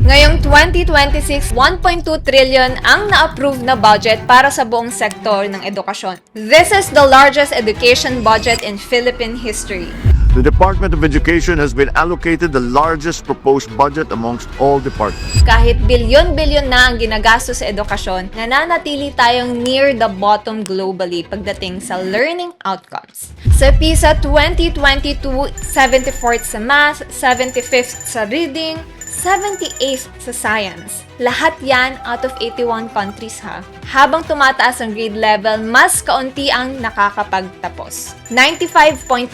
Ngayong 2026, 1.2 trillion ang na-approve na budget para sa buong sektor ng edukasyon. This is the largest education budget in Philippine history. The Department of Education has been allocated the largest proposed budget amongst all departments. Kahit bilyon-bilyon na ang ginagastos sa edukasyon, nananatili tayong near the bottom globally pagdating sa learning outcomes. Sa PISA 2022, 74th sa Math, 75th sa Reading, 78th sa Science. Lahat yan out of 81 countries ha. Habang tumataas ang grade level, mas kaunti ang nakakapagtapos. 95.9%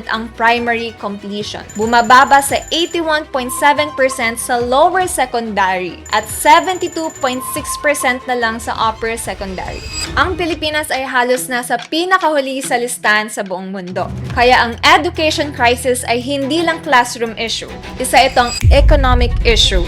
ang primary completion. Bumababa sa 81.7% sa lower secondary at 72.6% na lang sa upper secondary. Ang Pilipinas ay halos nasa pinakahuli sa listahan sa buong mundo. Kaya ang education crisis ay hindi lang classroom issue. Isa itong economic issue.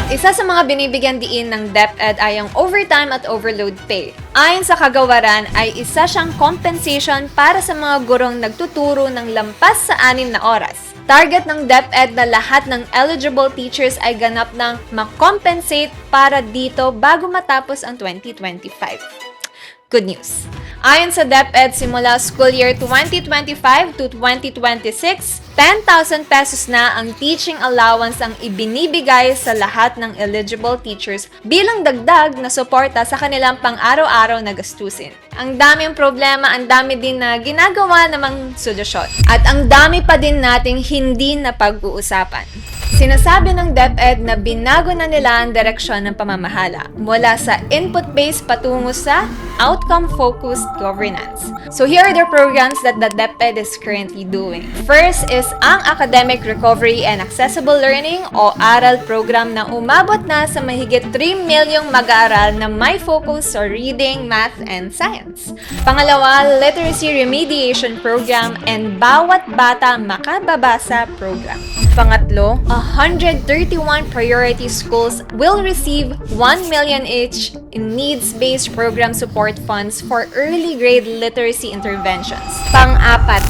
Isa sa mga binibigyan diin ng DepEd ay ang overtime at overload pay. Ayon sa kagawaran ay isa siyang compensation para sa mga gurong nagtuturo ng lampas sa 6 na oras. Target ng DepEd na lahat ng eligible teachers ay ganap ng makompensate para dito bago matapos ang 2025. Good news! Ayon sa DepEd, simula school year 2025 to 2026, 10,000 pesos na ang teaching allowance ang ibinibigay sa lahat ng eligible teachers bilang dagdag na suporta sa kanilang pang-araw-araw na gastusin. Ang daming problema, ang dami din na ginagawa namang solusyon. At ang dami pa din nating hindi na pag-uusapan. Sinasabi ng DepEd na binago na nila ang direksyon ng pamamahala mula sa input-based patungo sa outcome-focused governance. So here are the programs that the DepEd is currently doing. First is ang Academic Recovery and Accessible Learning o ARAL program na umabot na sa mahigit 3 milyong mag-aaral na may focus sa reading, math, and science. Pangalawa, Literacy Remediation Program and Bawat Bata Makababasa program. Pangatlo, 131 priority schools will receive 1 million each in needs-based program support funds for early grade literacy interventions. Pang-apat,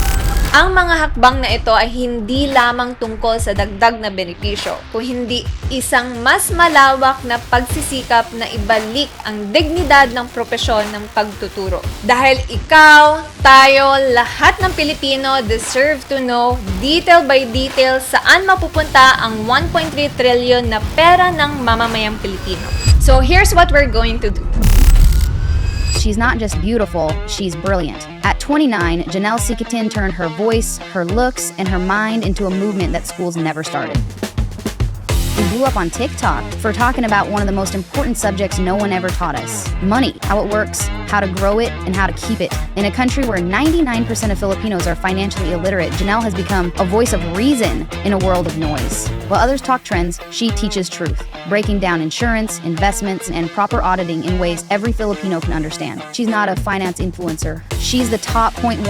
ang mga hakbang na ito ay hindi lamang tungkol sa dagdag na benepisyo, kung hindi isang mas malawak na pagsisikap na ibalik ang dignidad ng propesyon ng pagtuturo. Dahil ikaw, tayo, lahat ng Pilipino deserve to know detail by detail saan mapupunta ang 1.3 trillion na pera ng mamamayang Pilipino. So here's what we're going to do. She's not just beautiful, she's brilliant. At 29, Janelle Sicatin turned her voice, her looks, and her mind into a movement that schools never started. We blew up on TikTok for talking about one of the most important subjects no one ever taught us: money, how it works, how to grow it, and how to keep it. In a country where 99% of Filipinos are financially illiterate, Janelle has become a voice of reason in a world of noise. While others talk trends, she teaches truth, breaking down insurance, investments, and proper auditing in ways every Filipino can understand. She's not a finance influencer. She's the top 0.1%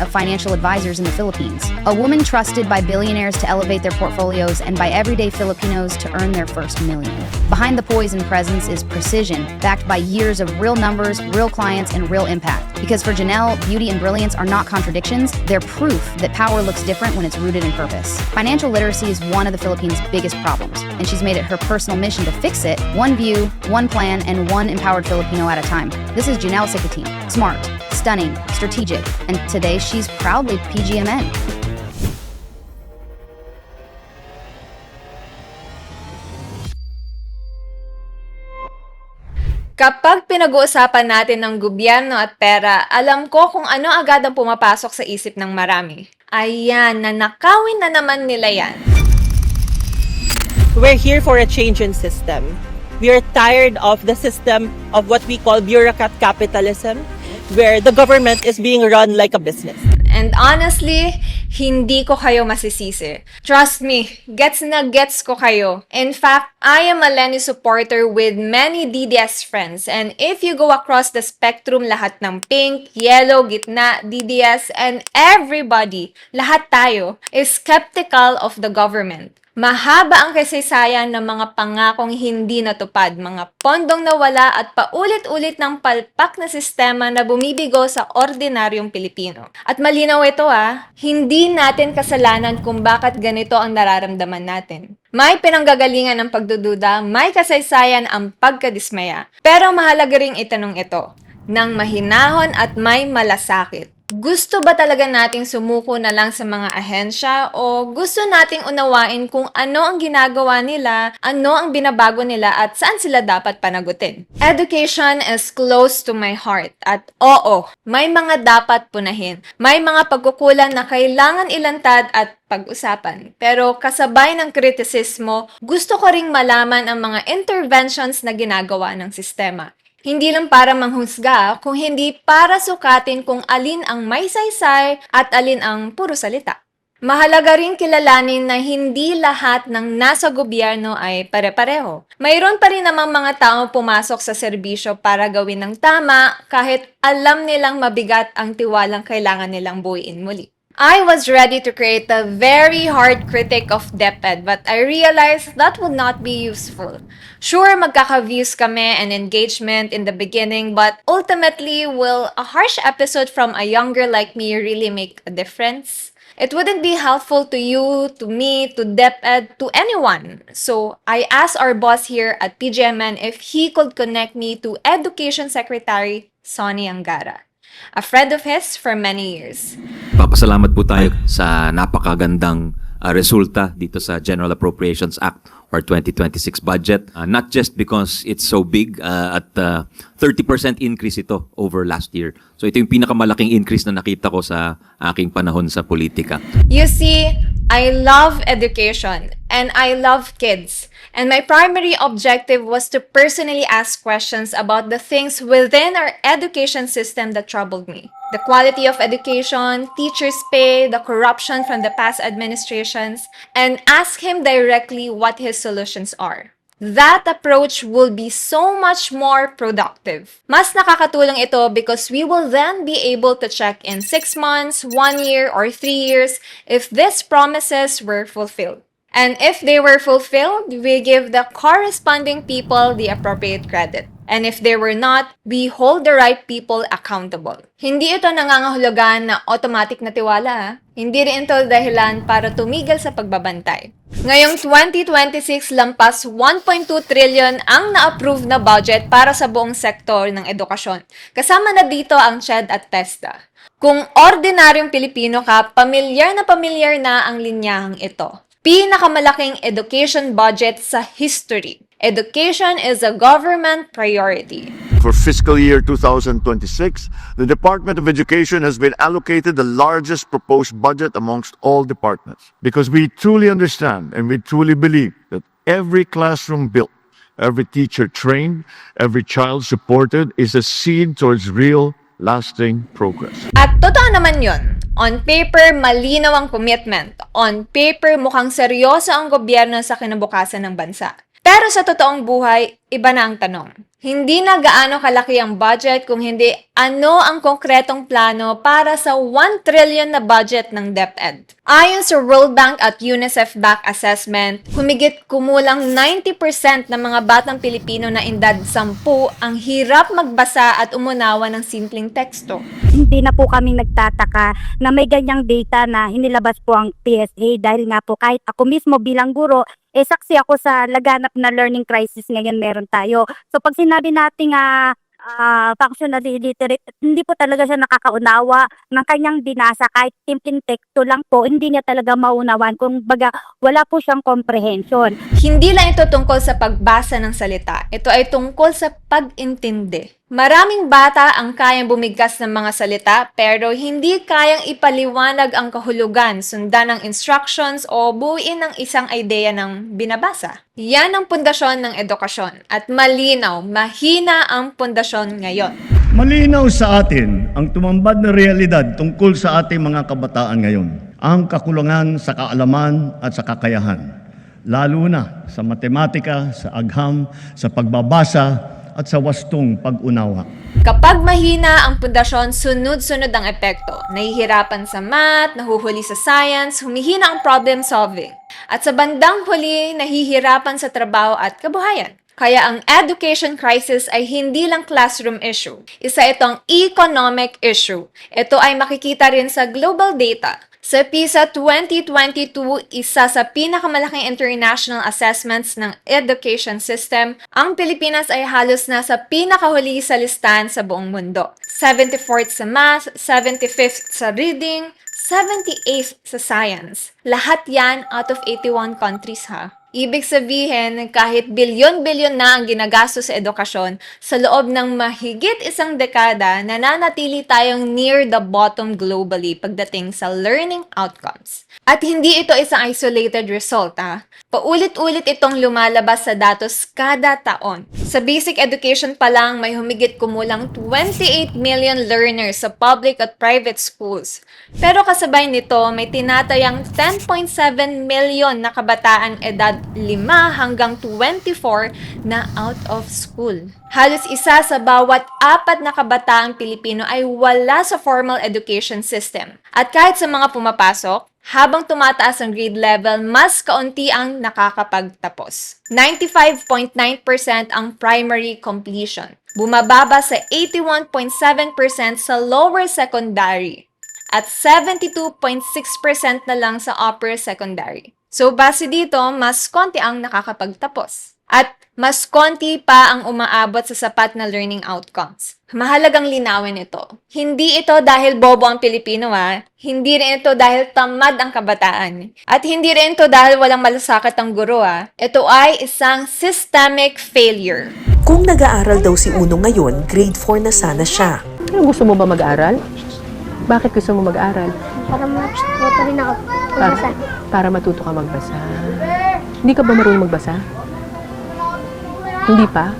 of financial advisors in the Philippines. A woman trusted by billionaires to elevate their portfolios and by everyday Filipinos to earn their first million. Behind the poise and presence is precision, backed by years of real numbers, real clients, and real impact. Because for Janelle, beauty and brilliance are not contradictions, they're proof that power looks different when it's rooted in purpose. Financial literacy is one of the Philippines' biggest problems, and she's made it her personal mission to fix it, one view, one plan, and one empowered Filipino at a time. This is Janelle Sicatin, smart, stunning, strategic, and today she's proudly PGMN. Kapag pinag-uusapan natin ng gobyerno at pera, alam ko kung ano agad ang pumapasok sa isip ng marami. Ayan, nanakawin na naman nila yan. We're here for a change in system. We are tired of the system of what we call bureaucrat capitalism, where the government is being run like a business. And honestly, hindi ko kayo masisisi. Trust me, gets na gets ko kayo. In fact, I am a Lenny supporter with many DDS friends. And if you go across the spectrum, lahat ng pink, yellow, gitna, DDS, and everybody, lahat tayo, is skeptical of the government. Mahaba ang kasaysayan ng mga pangakong hindi natupad, mga pondong nawala at paulit-ulit ng palpak na sistema na bumibigo sa ordinaryong Pilipino. At malinaw ito hindi natin kasalanan kung bakit ganito ang nararamdaman natin. May pinanggagalingan ng pagdududa, may kasaysayan ang pagkadismaya. Pero mahalaga ring itanong ito, ng mahinahon at may malasakit. Gusto ba talaga nating sumuko na lang sa mga ahensya o gusto nating unawain kung ano ang ginagawa nila, ano ang binabago nila at saan sila dapat panagutin? Education is close to my heart at oo, may mga dapat punahin. May mga pagkukulang na kailangan ilantad at pag-usapan. Pero kasabay ng kritisismo, gusto ko ring malaman ang mga interventions na ginagawa ng sistema. Hindi lang para manghusga, kung hindi para sukatin kung alin ang may saysay at alin ang puro salita. Mahalaga rin kilalanin na hindi lahat ng nasa gobyerno ay pare-pareho. Mayroon pa rin namang mga tao pumasok sa serbisyo para gawin ng tama kahit alam nilang mabigat ang tiwalang kailangan nilang buuin muli. I was ready to create a very hard critic of DepEd, but I realized that would not be useful. Sure, magkaka-views kami and engagement in the beginning, but ultimately, will a harsh episode from a younger like me really make a difference? It wouldn't be helpful to you, to me, to DepEd, to anyone. So, I asked our boss here at PGMN if he could connect me to Education Secretary Sonny Angara, a friend of his for many years. Papasalamat po tayo sa napakagandang resulta dito sa General Appropriations Act or 2026 budget. Not just because it's so big at 30% increase ito over last year. So ito yung pinakamalaking increase na nakita ko sa aking panahon sa politika. You see, I love education and I love kids. And my primary objective was to personally ask questions about the things within our education system that troubled me. The quality of education, teachers' pay, the corruption from the past administrations, and ask him directly what his solutions are. That approach will be so much more productive. Mas nakakatulong ito because we will then be able to check in 6 months, 1 year, or 3 years if these promises were fulfilled. And if they were fulfilled, we give the corresponding people the appropriate credit. And if they were not, we hold the right people accountable. Hindi ito nangangahulugan na automatic na tiwala. Hindi rin ito dahilan para tumigil sa pagbabantay. Ngayong 2026, lampas 1.2 trillion ang na-approve na budget para sa buong sektor ng edukasyon. Kasama na dito ang CHED at TESDA. Kung ordinaryong Pilipino ka, pamilyar na ang linyahang ito. Pinakamalaking education budget sa history. Education is a government priority. For fiscal year 2026, the Department of Education has been allocated the largest proposed budget amongst all departments because we truly understand and we truly believe that every classroom built, every teacher trained, every child supported is a seed towards real, lasting progress. At totoo naman yun. On paper, malinaw ang commitment. On paper, mukhang seryoso ang gobyerno sa kinabukasan ng bansa. Pero sa totoong buhay, iba na ang tanong. Hindi na gaano kalaki ang budget kung hindi ano ang konkretong plano para sa 1 trillion na budget ng DepEd. Ayon sa World Bank at UNICEF back assessment, humigit kumulang 90% ng mga batang Pilipino na edad 10 ang hirap magbasa at umunawa ng simpleng teksto. Hindi na po kami nagtataka na may ganyang data na inilabas po ang PSA dahil nga po kahit ako mismo bilang guro, saksi ako sa laganap na learning crisis ngayon meron tayo. So pag sinabi natin functionally illiterate, hindi po talaga siya nakakaunawa ng kanyang binasa kahit simpleng teksto lang po, hindi niya talaga maunawan kung baga wala po siyang comprehension. Hindi lang ito tungkol sa pagbasa ng salita, ito ay tungkol sa pag-intindi. Maraming bata ang kayang bumigkas ng mga salita pero hindi kayang ipaliwanag ang kahulugan, sundan ng instructions o buuin ng isang ideya ng binabasa. Yan ang pundasyon ng edukasyon at malinaw, mahina ang pundasyon ngayon. Malinaw sa atin ang tumambad na realidad tungkol sa ating mga kabataan ngayon. Ang kakulangan sa kaalaman at sa kakayahan, lalo na sa matematika, sa agham, sa pagbabasa, at sa wastong pag-unawa. Kapag mahina ang pundasyon, sunod-sunod ang epekto. Nahihirapan sa math, nahuhuli sa science, humihina ang problem solving. At sa bandang huli, nahihirapan sa trabaho at kabuhayan. Kaya ang education crisis ay hindi lang classroom issue. Isa itong economic issue. Ito ay makikita rin sa global data. Sa PISA 2022, isa sa pinakamalaking international assessments ng education system, ang Pilipinas ay halos nasa pinakahuli sa listahan sa buong mundo. 74th sa math, 75th sa reading, 78th sa science. Lahat yan out of 81 countries ha. Ibig sabihin, kahit bilyon-bilyon na ang ginagastos sa edukasyon, sa loob ng mahigit isang dekada, nananatili tayong near the bottom globally pagdating sa learning outcomes. At hindi ito isang isolated result, ha? Paulit-ulit itong lumalabas sa datos kada taon. Sa basic education pa lang, may humigit kumulang 28 million learners sa public at private schools. Pero kasabay nito, may tinatayang 10.7 million na kabataan edad 5 hanggang 24 na out of school. Halos isa sa bawat 4 na kabataang Pilipino ay wala sa formal education system. At kahit sa mga pumapasok, habang tumataas ang grade level, mas kaunti ang nakakapagtapos. 95.9% ang primary completion. Bumababa sa 81.7% sa lower secondary at 72.6% na lang sa upper secondary. So, base dito, mas konti ang nakakapagtapos. At mas konti pa ang umaabot sa sapat na learning outcomes. Mahalagang linawin ito. Hindi ito dahil bobo ang Pilipino Hindi rin ito dahil tamad ang kabataan. At hindi rin ito dahil walang malasakit ang guro Ito ay isang systemic failure. Kung nag-aaral daw si Uno ngayon, grade 4 na sana siya. Pero gusto mo ba mag-aral? Bakit gusto mo mag-aral? Para matuto rin ako magbasa. Para matuto ka magbasa. Hindi ka ba marunong magbasa? Hindi pa?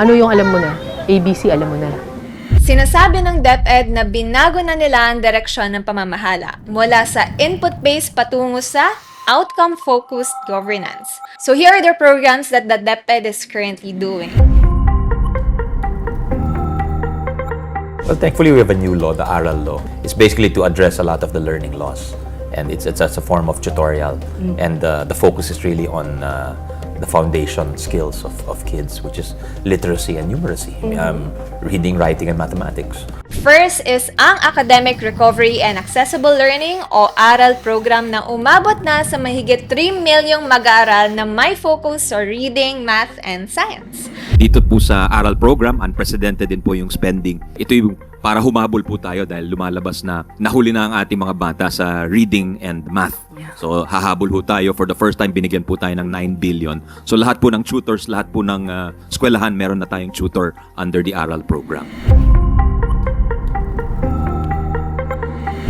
Ano yung alam mo na? ABC alam mo na. Sinasabi ng DepEd na binago na nila ang direksyon ng pamamahala mula sa input-based patungo sa outcome-focused governance. So here are the programs that the DepEd is currently doing. Well, thankfully, we have a new law, the ARAL law. It's basically to address a lot of the learning loss. And it's as a form of tutorial. And the focus is really on the foundation skills of kids, which is literacy and numeracy, reading, writing, and mathematics. First is ang Academic Recovery and Accessible Learning o ARAL program na umabot na sa mahigit 3 milyong mag-aaral na may focus sa reading, math, and science. Dito po sa ARAL program, unprecedented din po yung spending. Ito yung para humabol po tayo dahil lumalabas na nahuli na ang ating mga bata sa reading and math. So hahabol po tayo. For the first time, binigyan po tayo ng 9 billion. So lahat po ng tutors, lahat po ng eskwelahan, meron na tayong tutor under the ARAL program.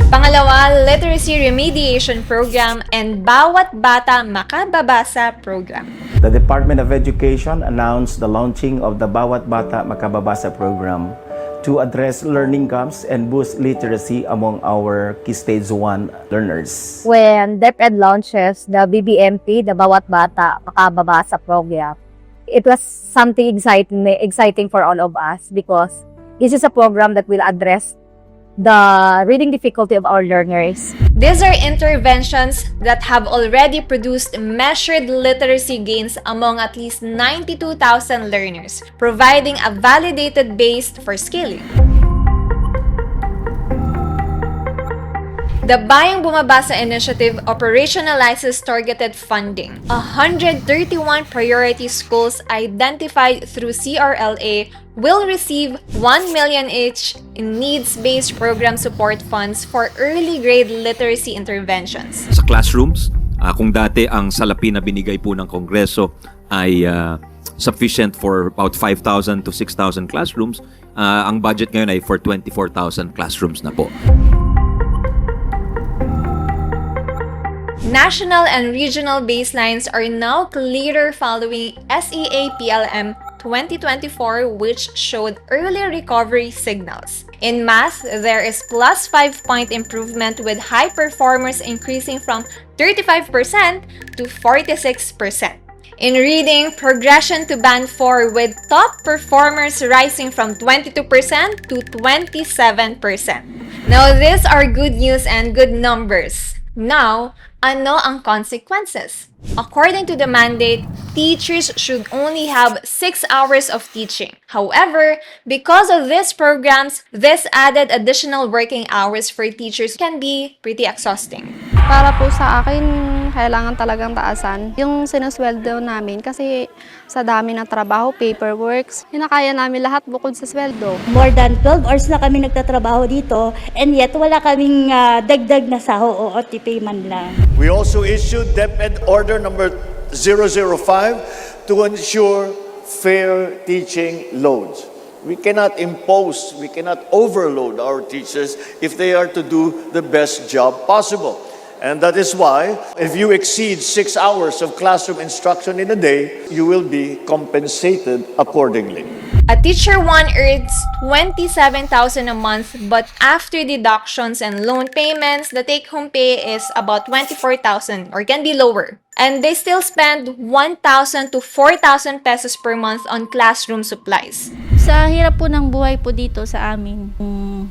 Pangalawa, Literacy Remediation Program and Bawat Bata Makababasa Program. The Department of Education announced the launching of the Bawat Bata Makababasa program to address learning gaps and boost literacy among our Key Stage 1 learners. When DepEd launches the BBMP, the Bawat Bata Makababasa program, it was something exciting for all of us because this is a program that will address the reading difficulty of our learners. These are interventions that have already produced measured literacy gains among at least 92,000 learners, providing a validated base for scaling. The Bayang Bumabasa Initiative operationalizes targeted funding. 131 priority schools identified through CRLA will receive 1 million each in needs-based program support funds for early grade literacy interventions. Sa classrooms, kung dati ang salapi na binigay po ng Kongreso ay sufficient for about 5,000 to 6,000 classrooms, ang budget ngayon ay for 24,000 classrooms na po. National and regional baselines are now clearer following SEA-PLM 2024, which showed early recovery signals. In math, there is plus 5-point improvement with high performers increasing from 35% to 46%. In reading, progression to Band 4 with top performers rising from 22% to 27%. Now, these are good news and good numbers. Now, ano ang consequences? According to the mandate, teachers should only have 6 hours of teaching. However, because of these programs, this added additional working hours for teachers can be pretty exhausting. Para po sa akin, kailangan talagang taasan yung sinusweldo namin kasi sa dami ng trabaho, paperworks, hinakaya namin lahat bukod sa sweldo. More than 12 hours na kami nagtatrabaho dito and yet wala kaming dagdag na saho o OTP man lang. We also issued DepEd Order number 005 to ensure fair teaching loads. We cannot impose, we cannot overload our teachers if they are to do the best job possible. And that is why, if you exceed 6 hours of classroom instruction in a day, you will be compensated accordingly. A teacher 1 earns 27,000 a month, but after deductions and loan payments, the take-home pay is about 24,000 or can be lower. And they still spend 1,000 to 4,000 pesos per month on classroom supplies. Sa hirap po ng buhay po dito sa amin,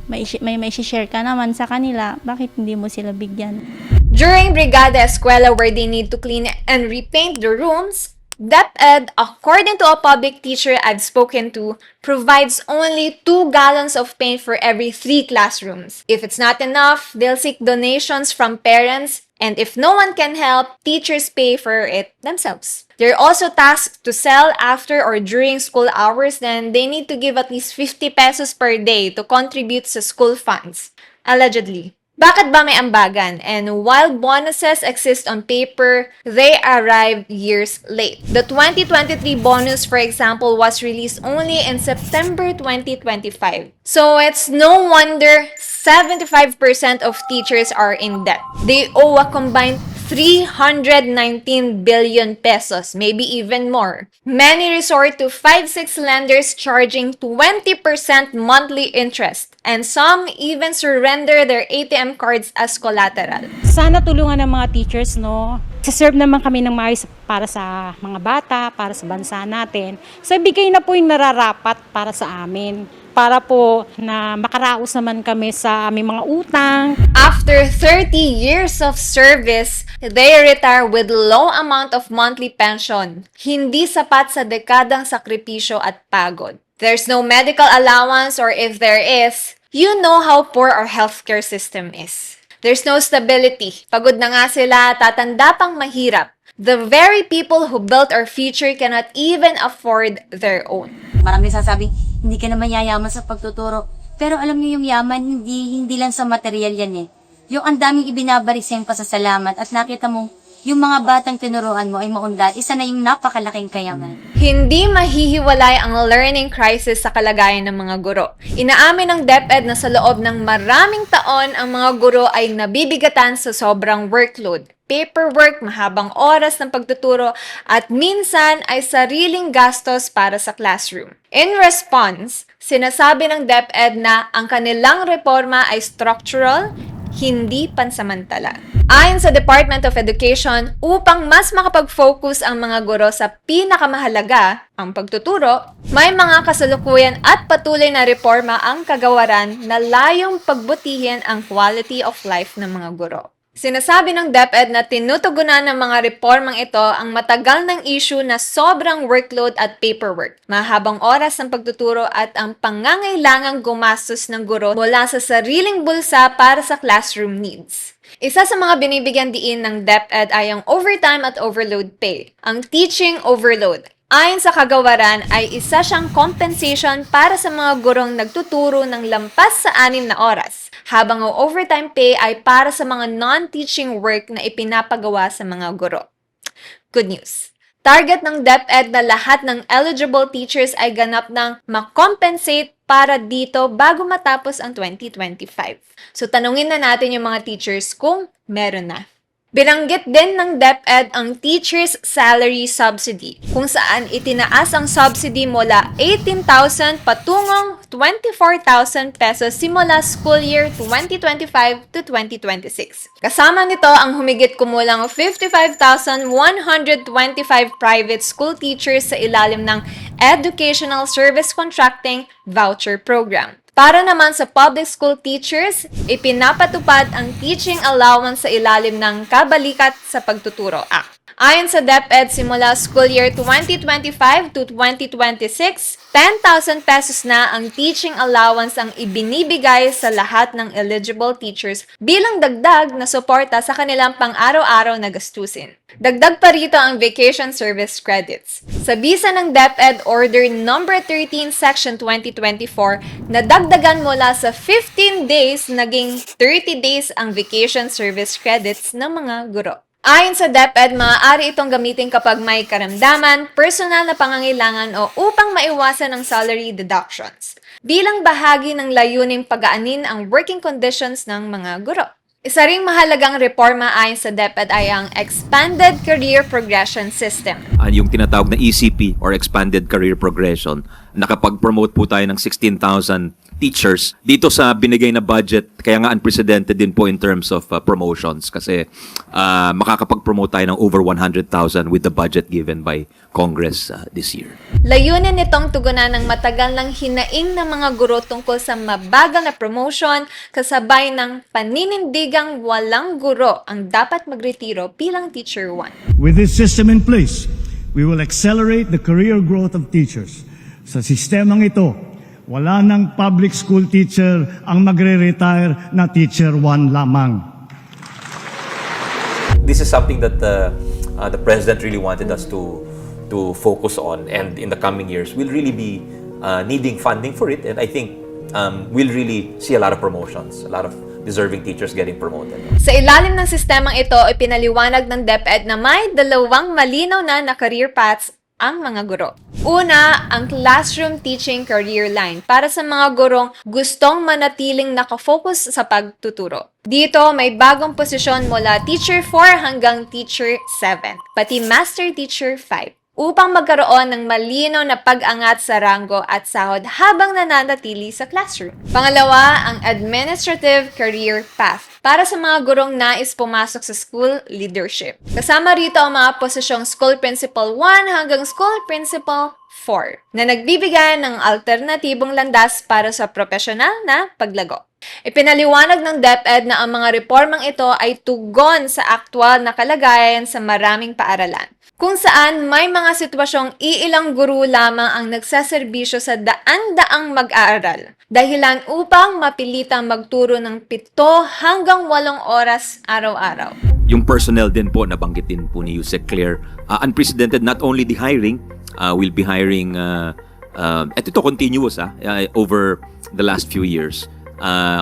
may share ka naman sa kanila, bakit hindi mo sila bigyan? During Brigada Eskwela, where they need to clean and repaint the rooms, DepEd, according to a public teacher I've spoken to, provides only 2 gallons of paint for every 3 classrooms. If it's not enough, they'll seek donations from parents, and if no one can help, teachers pay for it themselves. They're also tasked to sell after or during school hours, then they need to give at least 50 pesos per day to contribute sa school funds, allegedly. Bakit ba may ambagan? And while bonuses exist on paper, they arrive years late. The 2023 bonus, for example, was released only in September 2025. So it's no wonder 75% of teachers are in debt. They owe a combined 319 billion pesos, maybe even more. Many resort to 5-6 lenders charging 20% monthly interest, and some even surrender their ATM cards as collateral. Sana tulungan ng mga teachers, no? Serve naman kami ng maayos para sa mga bata, para sa bansa natin. So, bigay na po yung nararapat para sa amin. Para po na makaraos naman kami sa aming mga utang. After 30 years of service, they retire with low amount of monthly pension. Hindi sapat sa dekadang sakripisyo at pagod. There's no medical allowance, or if there is, you know how poor our healthcare system is. There's no stability. Pagod na nga sila, tatanda pang mahirap. The very people who built our future cannot even afford their own. Marami sasabi, hindi ka naman yayaman sa pagtuturo. Pero alam niyo yung yaman, hindi lang sa material yan eh. Yung ang daming ibinabariseng pasasalamat at nakita mo, yung mga batang tinuruan mo ay maunlad, isa na yung napakalaking kayaman. Hindi mahihiwalay ang learning crisis sa kalagayan ng mga guro. Inaamin ng DepEd na sa loob ng maraming taon, ang mga guro ay nabibigatan sa sobrang workload. Paperwork, mahabang oras ng pagtuturo, at minsan ay sariling gastos para sa classroom. In response, sinasabi ng DepEd na ang kanilang reforma ay structural, hindi pansamantala. Ayon sa Department of Education, upang mas makapag-focus ang mga guro sa pinakamahalaga, ang pagtuturo, may mga kasalukuyan at patuloy na reforma ang kagawaran na layong pagbutihin ang quality of life ng mga guro. Sinasabi ng DepEd na tinutugunan ng mga reformang ito ang matagal ng issue na sobrang workload at paperwork, mahabang oras ng pagtuturo at ang pangangailangang gumastos ng guro mula sa sariling bulsa para sa classroom needs. Isa sa mga binibigyan diin ng DepEd ay ang overtime at overload pay, ang teaching overload. Ayon sa kagawaran ay isa siyang compensation para sa mga gurong nagtuturo ng lampas sa 6 na oras, habang ang overtime pay ay para sa mga non-teaching work na ipinapagawa sa mga guro. Good news! Target ng DepEd na lahat ng eligible teachers ay ganap ng makompensate para dito bago matapos ang 2025. So tanungin na natin yung mga teachers kung meron na. Binanggit din ng DepEd ang Teacher's Salary Subsidy, kung saan itinaas ang subsidy mula 18,000 patungong 24,000 pesos simula school year 2025 to 2026. Kasama nito ang humigit kumulang 55,125 private school teachers sa ilalim ng Educational Service Contracting Voucher Program. Para naman sa public school teachers, ipinapatupad ang teaching allowance sa ilalim ng Kabalikat sa Pagtuturo Act. Ayon sa DepEd, simula school year 2025 to 2026, 10,000 pesos na ang teaching allowance ang ibinibigay sa lahat ng eligible teachers bilang dagdag na suporta sa kanilang pang-araw-araw na gastusin. Dagdag pa rito ang vacation service credits. Sa bisa ng DepEd Order No. 13 Section 2024, nadagdagan mula sa 15 days naging 30 days ang vacation service credits ng mga guro. Ayon sa DepEd, maaari itong gamitin kapag may karamdaman, personal na pangangailangan o upang maiwasan ang salary deductions. Bilang bahagi ng layuning pagaanin ang working conditions ng mga guro. Isa ring mahalagang reforma ayon sa DepEd ay ang Expanded Career Progression System. Yung tinatawag na ECP or Expanded Career Progression, nakapag-promote po tayo ng 16,000 teachers dito sa binigay na budget, kaya nga unprecedented din po in terms of promotions kasi makakapag-promote tayo ng over 100,000 with the budget given by Congress this year. Layunin nitong tugunan ng matagal ng hinaing ng mga guro tungkol sa mabagal na promotion kasabay ng paninindigang walang guro ang dapat magretiro bilang Teacher 1. With this system in place, we will accelerate the career growth of teachers. Sa sistemang ito, wala ng public school teacher ang magre-retire na Teacher 1 lamang. This is something that the President really wanted us to focus on, and in the coming years, we'll really be needing funding for it, and I think we'll really see a lot of promotions, a lot of deserving teachers getting promoted. Sa ilalim ng sistemang ito, ipinaliwanag ng DepEd na may dalawang malinaw na career paths ang mga guro. Una, ang Classroom Teaching Career Line para sa mga gurong gustong manatiling nakafocus sa pagtuturo. Dito, may bagong posisyon mula Teacher 4 hanggang Teacher 7, pati Master Teacher 5, upang magkaroon ng malinaw na pag-angat sa ranggo at sahod habang nananatili sa classroom. Pangalawa, ang Administrative Career Path para sa mga gurong nais pumasok sa school leadership. Kasama rito ang mga posisyong School Principal 1 hanggang School Principal 4 na nagbibigay ng alternatibong landas para sa profesional na paglago. Ipinaliwanag ng DepEd na ang mga reformang ito ay tugon sa aktwal na kalagayan sa maraming paaralan, kung saan may mga sitwasyong iilang guro lamang ang nagsaserbisyo sa daan-daang mag-aaral, dahilan upang mapilitang magturo ng 7 hanggang 8 oras araw-araw. Yung personnel din po, nabanggit din po ni Yusek Claire, unprecedented, not only the hiring, we'll be hiring, at ito continuous over the last few years.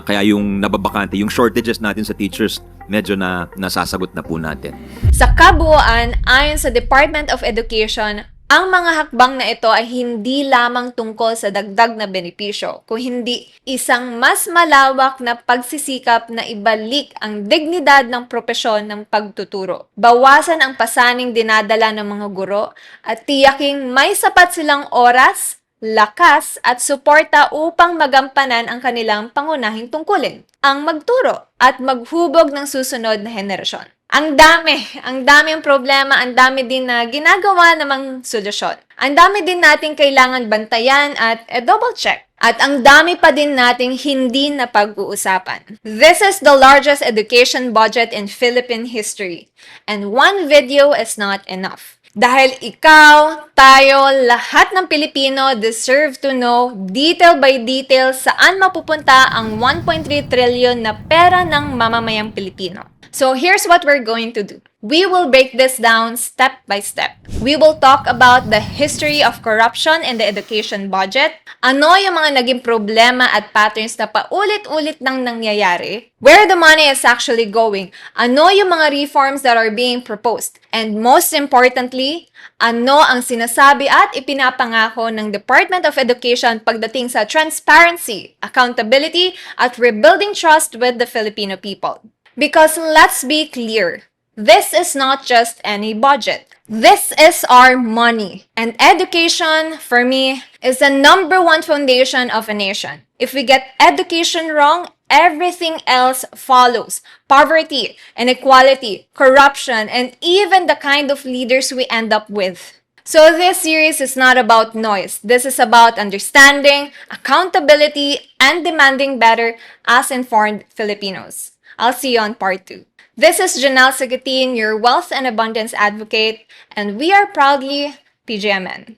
Kaya yung nababakante, yung shortages natin sa teachers, medyo nasasagot na po natin. Sa kabuuan, ayon sa Department of Education, ang mga hakbang na ito ay hindi lamang tungkol sa dagdag na benepisyo, kung hindi isang mas malawak na pagsisikap na ibalik ang dignidad ng propesyon ng pagtuturo. Bawasan ang pasaning dinadala ng mga guro at tiyaking may sapat silang oras, lakas at suporta upang magampanan ang kanilang pangunahing tungkulin, ang magturo at maghubog ng susunod na henerasyon. Ang dami ang problema, ang dami din na ginagawa namang solusyon. Ang dami din natin kailangan bantayan at double check. At ang dami pa din nating hindi na pag-uusapan. This is the largest education budget in Philippine history. And one video is not enough. Dahil ikaw, tayo, lahat ng Pilipino deserve to know detail by detail saan mapupunta ang 1.3 trillion na pera ng mamamayang Pilipino. So here's what we're going to do. We will break this down step by step. We will talk about the history of corruption in the education budget, ano yung mga naging problema at patterns na paulit-ulit nang nangyayari, where the money is actually going, ano yung mga reforms that are being proposed, and most importantly, ano ang sinasabi at ipinapangako ng Department of Education pagdating sa transparency, accountability, at rebuilding trust with the Filipino people. Because let's be clear, This is not just any budget. This is our money. And education, for me, is the number one foundation of a nation. If we get education wrong, everything else follows. Poverty, inequality, corruption, and even the kind of leaders we end up with. So this series is not about noise. This is about understanding, accountability, and demanding better as informed Filipinos. I'll see you on part 2. This is Janelle Sigatin, your wealth and abundance advocate, and we are proudly PGMN.